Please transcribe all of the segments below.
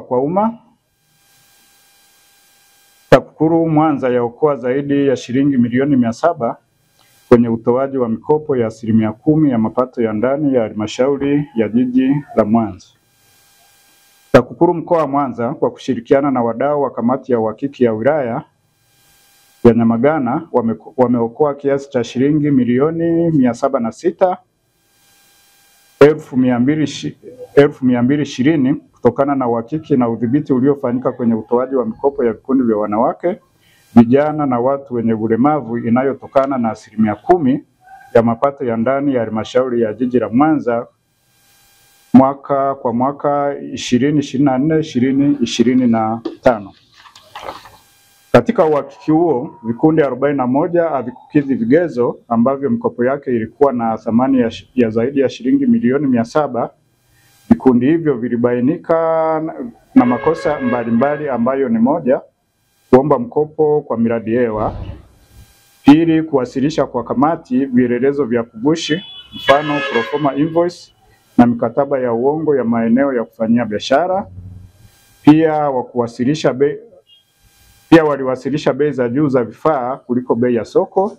Kwa umma, TAKUKURU Mwanza yaokoa zaidi ya shilingi milioni 700 kwenye utoaji wa mikopo ya 10% ya mapato ya ndani ya halmashauri ya jiji la Mwanza. TAKUKURU mkoa wa Mwanza kwa kushirikiana na wadau wa kamati ya uhakiki ya wilaya ya Nyamagana wameokoa kiasi cha shilingi milioni 706,220 kutokana na uhakiki na udhibiti uliofanyika kwenye utoaji wa mikopo ya vikundi vya wanawake, vijana na watu wenye ulemavu inayotokana na 10% ya mapato ya ndani ya halmashauri ya jiji la Mwanza mwaka 2024-2025. Katika uhakiki huo, vikundi 41 havikukidhi vigezo ambavyo mikopo yake ilikuwa na thamani ya zaidi ya shilingi milioni 700. Vikundi hivyo vilibainika na makosa mbalimbali ambayo ni: moja, kuomba mkopo kwa miradi hewa; pili, kuwasilisha kwa kamati vielelezo vya kugushi, mfano proforma invoice na mikataba ya uongo ya maeneo ya kufanyia biashara; pia waliwasilisha bei za juu za vifaa kuliko bei ya soko,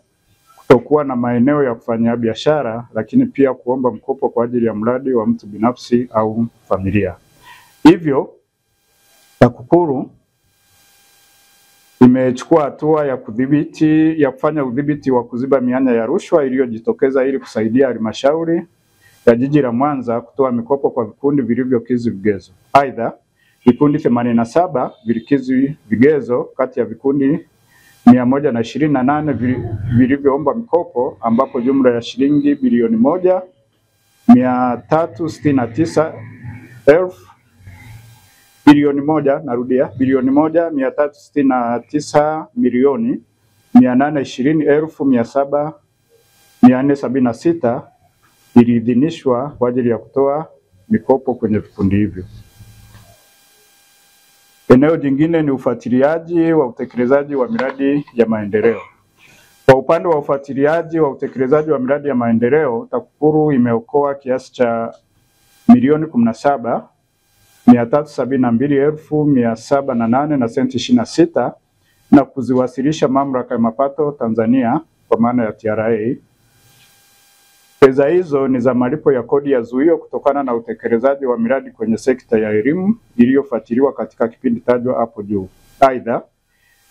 kutokuwa na maeneo ya kufanyia biashara, lakini pia kuomba mkopo kwa ajili ya mradi wa mtu binafsi au familia. Hivyo TAKUKURU imechukua hatua ya kufanya udhibiti wa kuziba mianya ya rushwa iliyojitokeza ili kusaidia halmashauri ya jiji la Mwanza kutoa mikopo kwa vikundi vilivyokidhi vigezo. Aidha, vikundi 87 vilikidhi vigezo kati ya vikundi 128 vilivyoomba mikopo, ambapo jumla ya shilingi bilioni 1,369,820,776 iliidhinishwa kwa ajili ya kutoa mikopo kwenye vikundi hivyo. Eneo jingine ni ufuatiliaji wa utekelezaji wa miradi ya maendeleo. Kwa upande wa ufuatiliaji wa utekelezaji wa miradi ya maendeleo, TAKUKURU imeokoa kiasi cha milioni 17,372,708 na senti 26 na kuziwasilisha Mamlaka ya Mapato Tanzania kwa maana ya TRA. Pesa hizo ni za malipo ya kodi ya zuio kutokana na utekelezaji wa miradi kwenye sekta ya elimu iliyofuatiliwa katika kipindi tajwa hapo juu. Aidha,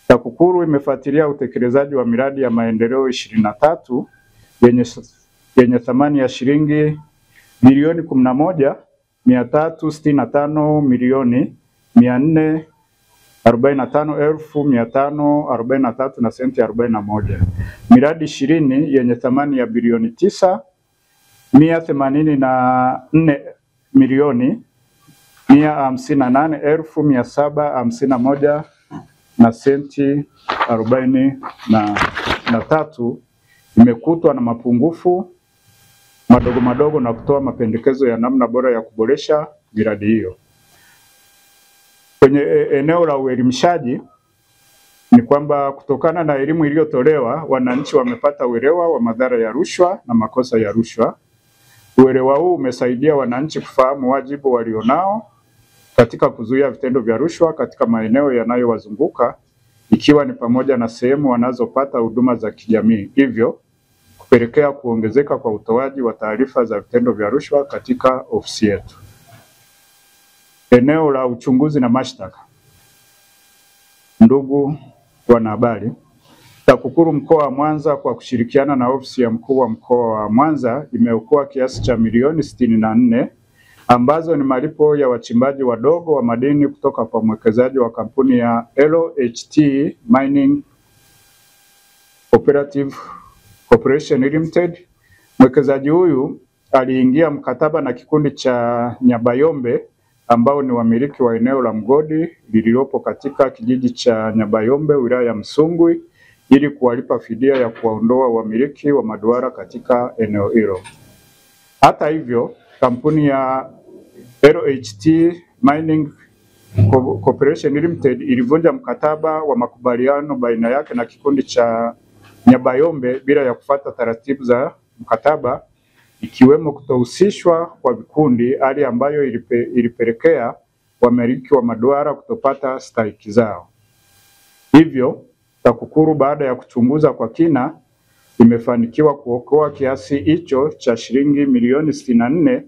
TAKUKURU imefuatilia utekelezazi wa miradi ya maendeleo 23 yenye thamani ya shilingi bilioni 11,365,445,543 na senti 41. Miradi 20 yenye thamani ya bilioni 9,184,158,751 na senti 43 imekutwa na mapungufu madogo na kutoa mapendekezo ya namna bora ya kuboresha miradi hiyo. Kwenye eneo la uelimishaji ni kwamba kutokana na elimu iliyotolewa, wananchi wamepata uelewa wa madhara ya rushwa na makosa ya rushwa. Uelewa huu umesaidia wananchi kufahamu wajibu walionao katika kuzuia vitendo vya rushwa katika maeneo yanayowazunguka, ikiwa ni pamoja na sehemu wanazopata huduma za kijamii, hivyo kupelekea kuongezeka kwa utoaji wa taarifa za vitendo vya rushwa katika ofisi yetu. Eneo la uchunguzi na mashtaka. Ndugu wanahabari, TAKUKURU mkoa wa Mwanza kwa kushirikiana na ofisi ya mkuu wa mkoa wa Mwanza imeokoa kiasi cha milioni 64 ambazo ni malipo ya wachimbaji wadogo wa madini kutoka kwa mwekezaji wa kampuni ya LHT Mining Corporation Limited. Mwekezaji huyu aliingia mkataba na kikundi cha Nyabayombe ambao ni wamiliki wa eneo la mgodi lililopo katika kijiji cha Nyabayombe, wilaya ya Msungwi, ili kuwalipa fidia ya kuwaondoa wamiliki wa maduara katika eneo hilo. Hata hivyo, kampuni ya LHT Mining Corporation Limited ilivunja mkataba wa makubaliano baina yake na kikundi cha Nyabayombe bila ya kufuata taratibu za mkataba, ikiwemo kutohusishwa kwa vikundi, hali ambayo ilipelekea wamiliki wa maduara kutopata stahiki zao. Hivyo TAKUKURU baada ya kuchunguza kwa kina imefanikiwa kuokoa kiasi hicho cha shilingi milioni 64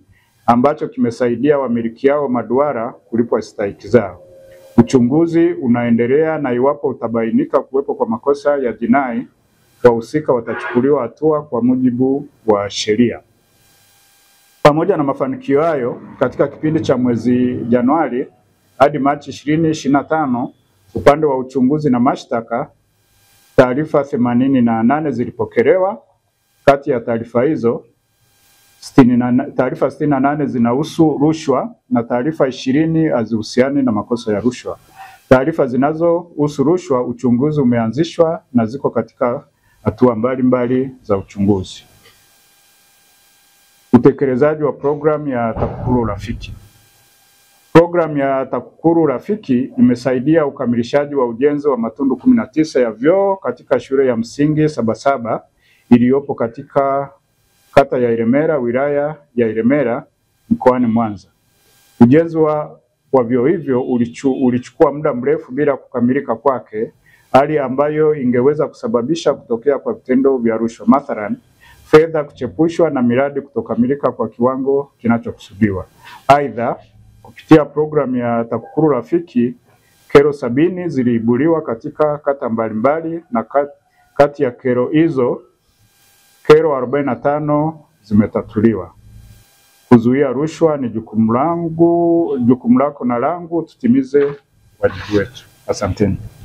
ambacho kimesaidia wamiliki hao maduara kulipwa stahiki zao. Uchunguzi unaendelea na iwapo utabainika kuwepo kwa makosa ya jinai, wahusika watachukuliwa hatua kwa mujibu wa sheria. Pamoja na mafanikio hayo, katika kipindi cha mwezi Januari hadi Machi 2025, upande wa uchunguzi na mashtaka, taarifa 88 zilipokelewa. Kati ya taarifa hizo taarifa 68 zinahusu rushwa na taarifa 20 hazihusiani na makosa ya rushwa. Taarifa zinazohusu rushwa uchunguzi umeanzishwa na ziko katika hatua mbalimbali za uchunguzi. Utekelezaji wa programu ya TAKUKURU Rafiki. Programu ya TAKUKURU Rafiki imesaidia ukamilishaji wa ujenzi wa matundu 19 ya vyoo katika shule ya msingi Sabasaba iliyopo katika kata ya Ilemela, wilaya ya Ilemela, mkoani Mwanza. Ujenzi wa vyoo hivyo ulichukua muda mrefu bila kukamilika kwake, hali ambayo ingeweza kusababisha kutokea kwa vitendo vya rushwa, mathalan fedha kuchepushwa na miradi kutokamilika kwa kiwango kinachokusudiwa. Aidha, kupitia programu ya TAKUKURU Rafiki, kero 70 ziliibuliwa katika kata mbalimbali na kati ya kero hizo kero 45 zimetatuliwa. Kuzuia rushwa ni jukumu lako na langu, tutimize wajibu wetu. Asanteni.